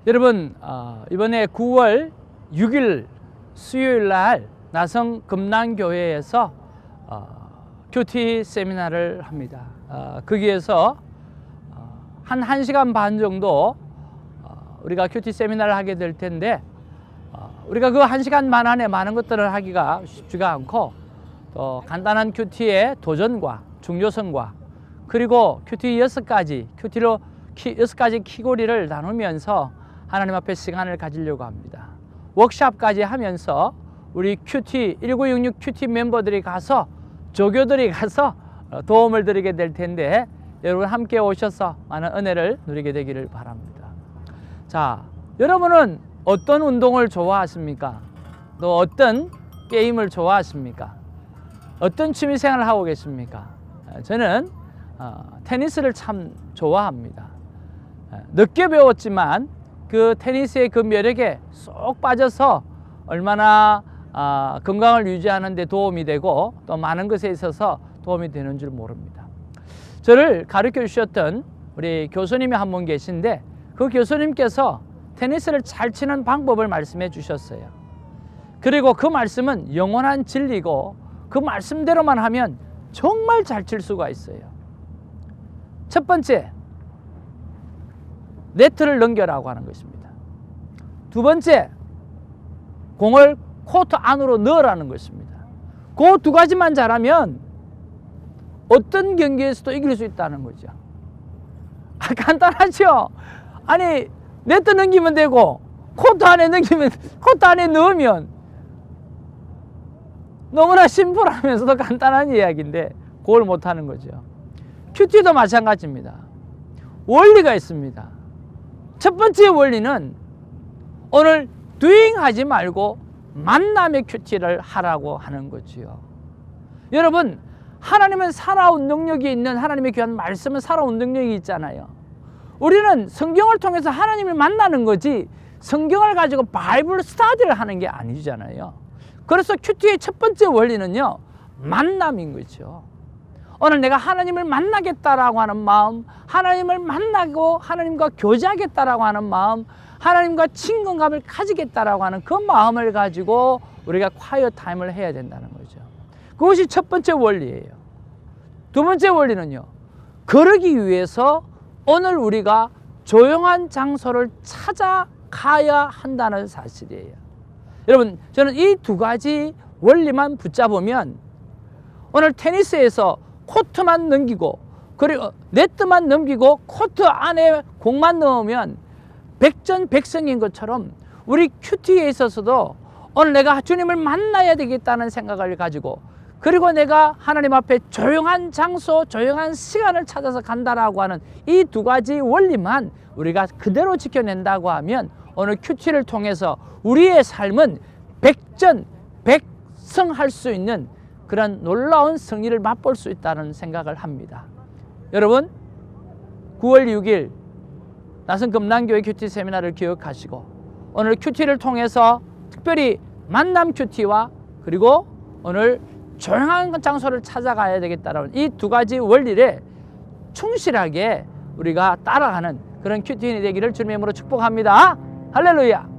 여러분, 이번에 9월 6일 수요일 날 나성 금난교회에서 큐티 세미나를 합니다. 거기에서 한 1시간 반 정도 우리가 큐티 세미나를 하게 될 텐데, 우리가 그 1시간 반 안에 많은 것들을 하기가 쉽지가 않고, 또 간단한 큐티의 도전과 중요성과 그리고 큐티 6가지, 큐티로 6가지 키고리를 나누면서 하나님 앞에 시간을 가지려고 합니다. 워크숍까지 하면서 우리 큐티 1966 큐티 멤버들이 가서, 조교들이 가서 도움을 드리게 될 텐데, 여러분 함께 오셔서 많은 은혜를 누리게 되기를 바랍니다. 자, 여러분은 어떤 운동을 좋아하십니까? 또 어떤 게임을 좋아하십니까? 어떤 취미생활을 하고 계십니까? 저는 테니스를 참 좋아합니다. 늦게 배웠지만 그 테니스의 그 매력에 쏙 빠져서 얼마나 건강을 유지하는 데 도움이 되고 또 많은 것에 있어서 도움이 되는 줄 모릅니다. 저를 가르쳐 주셨던 우리 교수님이 한 분 계신데, 그 교수님께서 테니스를 잘 치는 방법을 말씀해 주셨어요. 그리고 그 말씀은 영원한 진리고, 그 말씀대로만 하면 정말 잘 칠 수가 있어요. 첫 번째, 네트를 넘겨라고 하는 것입니다. 두 번째, 공을 코트 안으로 넣으라는 것입니다. 그 두 가지만 잘하면 어떤 경기에서도 이길 수 있다는 거죠. 간단하죠? 아니, 네트 넘기면 되고 코트 안에 넣으면 너무나 심플하면서도 간단한 이야기인데 그걸 못하는 거죠. 큐티도 마찬가지입니다. 원리가 있습니다. 첫 번째 원리는 오늘 doing 하지 말고 만남의 큐티를 하라고 하는 거지요. 여러분, 하나님은 살아온 능력이 있는, 하나님의 귀한 말씀은 살아온 능력이 있잖아요. 우리는 성경을 통해서 하나님을 만나는 거지 성경을 가지고 바이블 스터디를 하는 게 아니잖아요. 그래서 큐티의 첫 번째 원리는요, 만남인 거죠. 오늘 내가 하나님을 만나겠다라고 하는 마음, 하나님을 만나고 하나님과 교제하겠다라고 하는 마음, 하나님과 친근감을 가지겠다라고 하는 그 마음을 가지고 우리가 콰이어 타임을 해야 된다는 거죠. 그것이 첫 번째 원리예요. 두 번째 원리는요, 그러기 위해서 오늘 우리가 조용한 장소를 찾아가야 한다는 사실이에요. 여러분, 저는 이 두 가지 원리만 붙잡으면 오늘 테니스에서 코트만 넘기고, 그리고 네트만 넘기고 코트 안에 공만 넣으면 백전백승인 것처럼, 우리 큐티에 있어서도 오늘 내가 주님을 만나야 되겠다는 생각을 가지고, 그리고 내가 하나님 앞에 조용한 장소, 조용한 시간을 찾아서 간다라고 하는 이 두 가지 원리만 우리가 그대로 지켜낸다고 하면 오늘 큐티를 통해서 우리의 삶은 백전백승할 수 있는 그런 놀라운 승리를 맛볼 수 있다는 생각을 합니다. 여러분, 9월 6일 나성 금난교회 큐티 세미나를 기억하시고, 오늘 큐티를 통해서 특별히 만남 큐티와 그리고 오늘 조용한 장소를 찾아가야 되겠다는 이 두 가지 원리를 충실하게 우리가 따라가는 그런 큐티인이 되기를 주님의 이름으로 축복합니다. 할렐루야.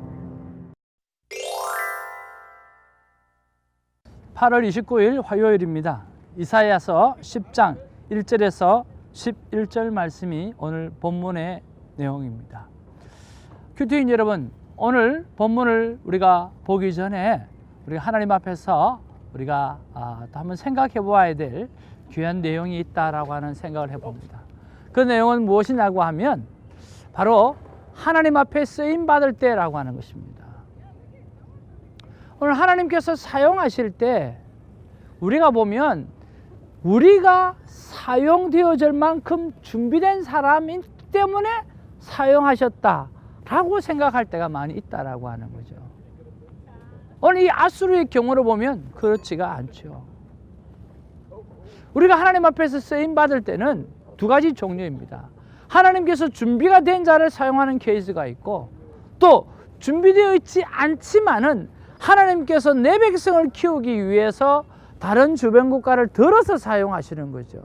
8월 29일 화요일입니다. 이사야서 10장 1절에서 11절 말씀이 오늘 본문의 내용입니다. 큐티인 여러분, 오늘 본문을 우리가 보기 전에 우리가 하나님 앞에서 우리가 또 한번 생각해 보아야 될 귀한 내용이 있다라고 하는 생각을 해봅니다. 그 내용은 무엇이냐고 하면 바로 하나님 앞에 쓰임 받을 때라고 하는 것입니다. 오늘 하나님께서 사용하실 때 우리가 보면 우리가 사용되어질 만큼 준비된 사람이기 때문에 사용하셨다라고 생각할 때가 많이 있다라고 하는 거죠. 오늘 이 아수르의 경우를 보면 그렇지가 않죠. 우리가 하나님 앞에서 쓰임 받을 때는 두 가지 종류입니다. 하나님께서 준비가 된 자를 사용하는 케이스가 있고, 또 준비되어 있지 않지만은 하나님께서 내 백성을 키우기 위해서 다른 주변 국가를 들어서 사용하시는 거죠.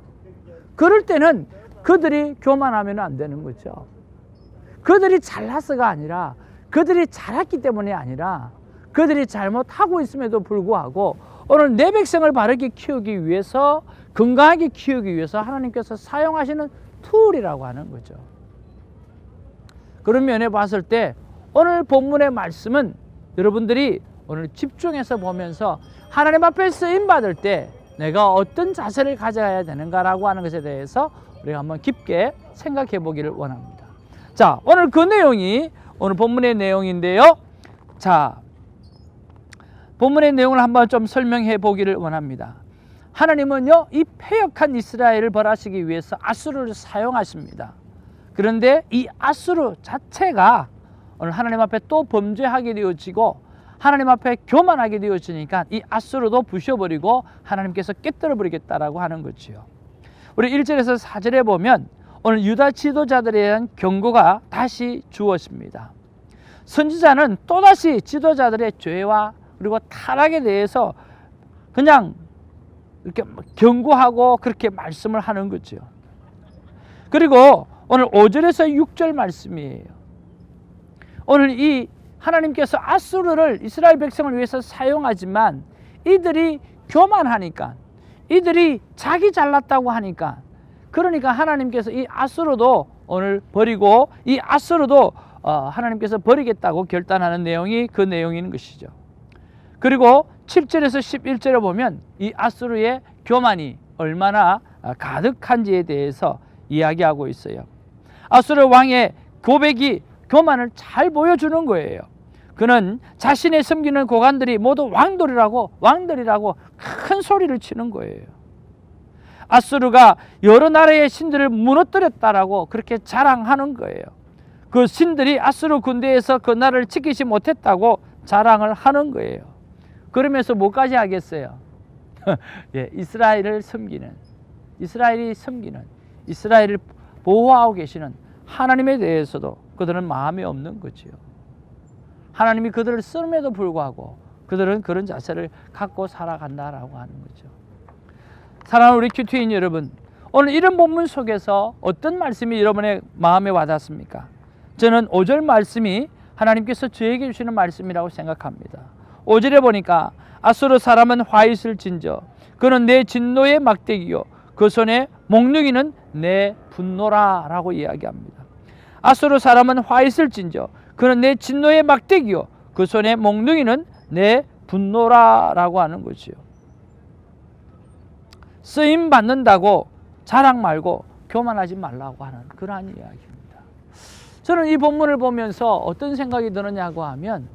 그럴 때는 그들이 교만하면 안 되는 거죠. 그들이 잘나서가 아니라, 그들이 잘했기 때문이 아니라, 그들이 잘못하고 있음에도 불구하고 오늘 내 백성을 바르게 키우기 위해서, 건강하게 키우기 위해서 하나님께서 사용하시는 툴이라고 하는 거죠. 그런 면에 봤을 때 오늘 본문의 말씀은 여러분들이 오늘 집중해서 보면서 하나님 앞에 쓰임 받을 때 내가 어떤 자세를 가져야 되는가라고 하는 것에 대해서 우리가 한번 깊게 생각해 보기를 원합니다. 자, 오늘 그 내용이 오늘 본문의 내용인데요. 자, 본문의 내용을 한번 좀 설명해 보기를 원합니다. 하나님은요, 이 패역한 이스라엘을 벌하시기 위해서 아수르를 사용하십니다. 그런데 이 아수르 자체가 오늘 하나님 앞에 또 범죄하게 되어지고 하나님 앞에 교만하게 되어지니까 이 아수르도 부셔버리고 하나님께서 깨뜨려 버리겠다라고 하는 거지요. 우리 1절에서 4절에 보면 오늘 유다 지도자들에 대한 경고가 다시 주어집니다. 선지자는 또다시 지도자들의 죄와 그리고 타락에 대해서 그냥 이렇게 경고하고 그렇게 말씀을 하는 거죠. 그리고 오늘 5절에서 6절 말씀이에요. 오늘 이 하나님께서 아수르를 이스라엘 백성을 위해서 사용하지만 이들이 교만하니까, 이들이 자기 잘났다고 하니까, 그러니까 하나님께서 이 아수르도 오늘 버리고 이 아수르도 하나님께서 버리겠다고 결단하는 내용이 그 내용인 것이죠. 그리고 7절에서 11절에 보면 이 아수르의 교만이 얼마나 가득한지에 대해서 이야기하고 있어요. 아수르 왕의 고백이 교만을 잘 보여주는 거예요. 그는 자신의 섬기는 고관들이 모두 왕들이라고 큰 소리를 치는 거예요. 아수르가 여러 나라의 신들을 무너뜨렸다라고 그렇게 자랑하는 거예요. 그 신들이 아수르 군대에서 그 나라를 지키지 못했다고 자랑을 하는 거예요. 그러면서 뭐까지 하겠어요? 예, 이스라엘이 섬기는, 이스라엘을 보호하고 계시는 하나님에 대해서도 그들은 마음이 없는 거지요. 하나님이 그들을 쓰는에도 불구하고 그들은 그런 자세를 갖고 살아간다라고 하는 거죠. 사랑하는 우리 큐티인 여러분, 오늘 이런 본문 속에서 어떤 말씀이 여러분의 마음에 와닿습니까? 저는 5절 말씀이 하나님께서 저에게 주시는 말씀이라고 생각합니다. 5절에 보니까 아수르 사람은 화 있을 진저 그는 내 진노의 막대기요 그 손에 몽둥이는 내 분노라 라고 이야기합니다. 아수르 사람은 화 있을 진저 그는 내 진노의 막대기요 그 손에 몽둥이는 내 분노라 라고 하는 거지요. 쓰임 받는다고 자랑 말고 교만하지 말라고 하는 그러한 이야기입니다. 저는 이 본문을 보면서 어떤 생각이 드느냐고 하면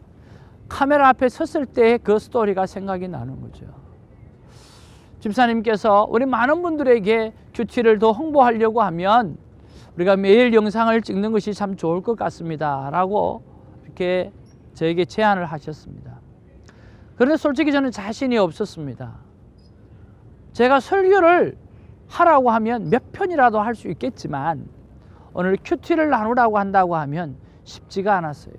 카메라 앞에 섰을 때의 그 스토리가 생각이 나는 거죠. 집사님께서 우리 많은 분들에게 큐티를 더 홍보하려고 하면 우리가 매일 영상을 찍는 것이 참 좋을 것 같습니다 라고 이렇게 저에게 제안을 하셨습니다. 그런데 솔직히 저는 자신이 없었습니다. 제가 설교를 하라고 하면 몇 편이라도 할 수 있겠지만 오늘 큐티를 나누라고 한다고 하면 쉽지가 않았어요.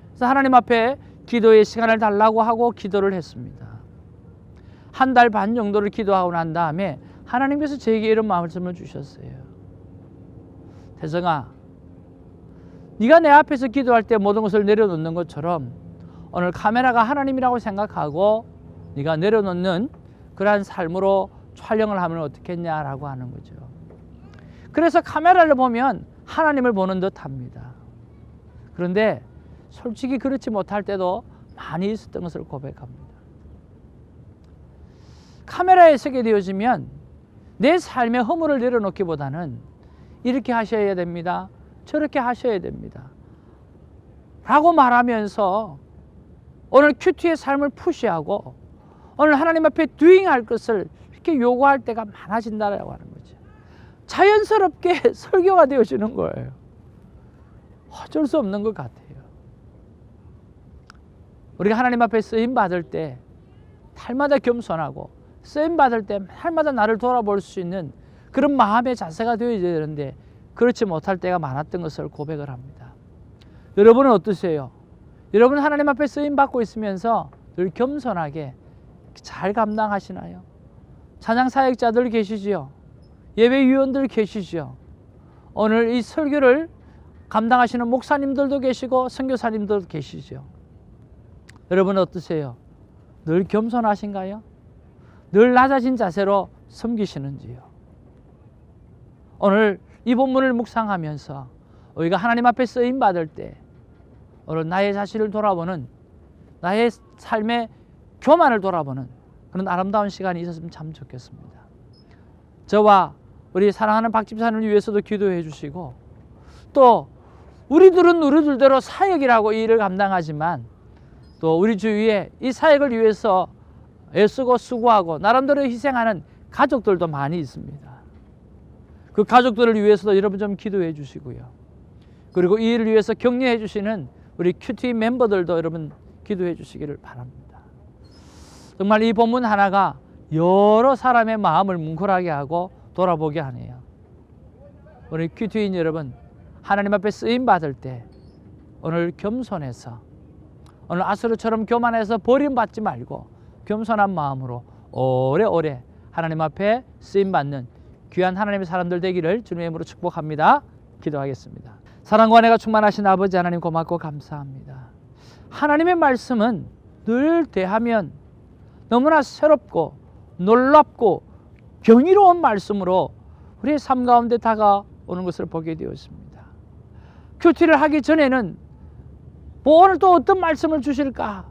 그래서 하나님 앞에 기도의 시간을 달라고 하고 기도를 했습니다. 한 달 반 정도를 기도하고 난 다음에 하나님께서 저에게 이런 말씀을 주셨어요. 태성아, 네가 내 앞에서 기도할 때 모든 것을 내려놓는 것처럼 오늘 카메라가 하나님이라고 생각하고 네가 내려놓는 그러한 삶으로 촬영을 하면 어떻겠냐라고 하는 거죠. 그래서 카메라를 보면 하나님을 보는 듯 합니다. 그런데 솔직히 그렇지 못할 때도 많이 있었던 것을 고백합니다. 카메라에 서게 되어지면 내 삶의 허물을 내려놓기보다는 이렇게 하셔야 됩니다. 저렇게 하셔야 됩니다. 라고 말하면서 오늘 큐티의 삶을 푸시하고 오늘 하나님 앞에 듀잉할 것을 이렇게 요구할 때가 많아진다라고 하는 거죠. 자연스럽게 설교가 되어지는 거예요. 어쩔 수 없는 것 같아요. 우리가 하나님 앞에 쓰임 받을 때 날마다 겸손하고 쓰임 받을 때 날마다 나를 돌아볼 수 있는 그런 마음의 자세가 되어야 되는데 그렇지 못할 때가 많았던 것을 고백을 합니다. 여러분은 어떠세요? 여러분 하나님 앞에 쓰임 받고 있으면서 늘 겸손하게 잘 감당하시나요? 찬양 사역자들 계시지요? 예배 위원들 계시죠? 오늘 이 설교를 감당하시는 목사님들도 계시고 선교사님들도 계시죠. 여러분 어떠세요? 늘 겸손하신가요? 늘 낮아진 자세로 섬기시는지요? 오늘 이 본문을 묵상하면서 우리가 하나님 앞에 쓰임 받을 때 오늘 나의 자신을 돌아보는, 나의 삶의 교만을 돌아보는 그런 아름다운 시간이 있었으면 참 좋겠습니다. 저와 우리 사랑하는 박 집사님을 위해서도 기도해 주시고, 또 우리들은 우리들대로 사역이라고 이 일을 감당하지만 또 우리 주위에 이 사역을 위해서 애쓰고 수고하고 나름대로 희생하는 가족들도 많이 있습니다. 그 가족들을 위해서도 여러분 좀 기도해 주시고요. 그리고 이 일을 위해서 격려해 주시는 우리 큐티 멤버들도 여러분 기도해 주시기를 바랍니다. 정말 이 본문 하나가 여러 사람의 마음을 뭉클하게 하고 돌아보게 하네요. 우리 큐티인 여러분, 하나님 앞에 쓰임 받을 때 오늘 겸손해서, 오늘 아수르처럼 교만해서 버림받지 말고 겸손한 마음으로 오래오래 하나님 앞에 쓰임 받는 귀한 하나님의 사람들 되기를 주님의 이름으로 축복합니다. 기도하겠습니다. 사랑과 은혜가 충만하신 아버지 하나님, 고맙고 감사합니다. 하나님의 말씀은 늘 대하면 너무나 새롭고 놀랍고 경이로운 말씀으로 우리의 삶 가운데 다가오는 것을 보게 되었습니다. 큐티를 하기 전에는 오늘 또 어떤 말씀을 주실까?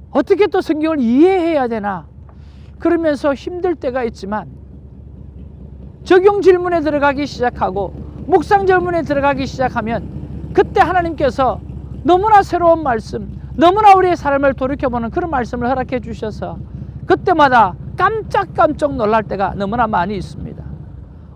어떻게 또 성경을 이해해야 되나? 그러면서 힘들 때가 있지만 적용 질문에 들어가기 시작하고 묵상 질문에 들어가기 시작하면 그때 하나님께서 너무나 새로운 말씀, 너무나 우리의 삶을 돌이켜보는 그런 말씀을 허락해 주셔서 그때마다 깜짝깜짝 놀랄 때가 너무나 많이 있습니다.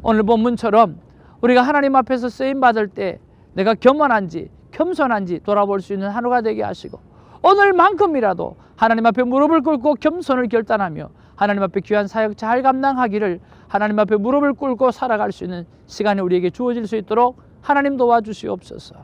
오늘 본문처럼 우리가 하나님 앞에서 쓰임받을 때 내가 겸손한지 겸손한지 돌아볼 수 있는 하루가 되게 하시고, 오늘만큼이라도 하나님 앞에 무릎을 꿇고 겸손을 결단하며 하나님 앞에 귀한 사역 잘 감당하기를, 하나님 앞에 무릎을 꿇고 살아갈 수 있는 시간이 우리에게 주어질 수 있도록 하나님 도와주시옵소서.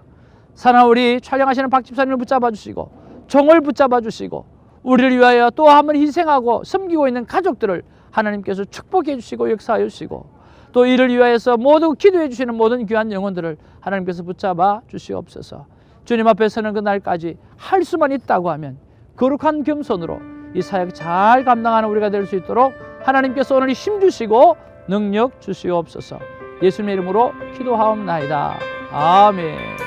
사랑하는 우리 촬영하시는 박 집사님을 붙잡아 주시고, 종을 붙잡아 주시고, 우리를 위하여 또 한 번 희생하고 섬기고 있는 가족들을 하나님께서 축복해 주시고 역사하여 주시고, 또 이를 위하여서 모두 기도해 주시는 모든 귀한 영혼들을 하나님께서 붙잡아 주시옵소서. 주님 앞에 서는 그날까지 할 수만 있다고 하면 거룩한 겸손으로 이 사역 잘 감당하는 우리가 될 수 있도록 하나님께서 오늘 힘 주시고 능력 주시옵소서. 예수님의 이름으로 기도하옵나이다. 아멘.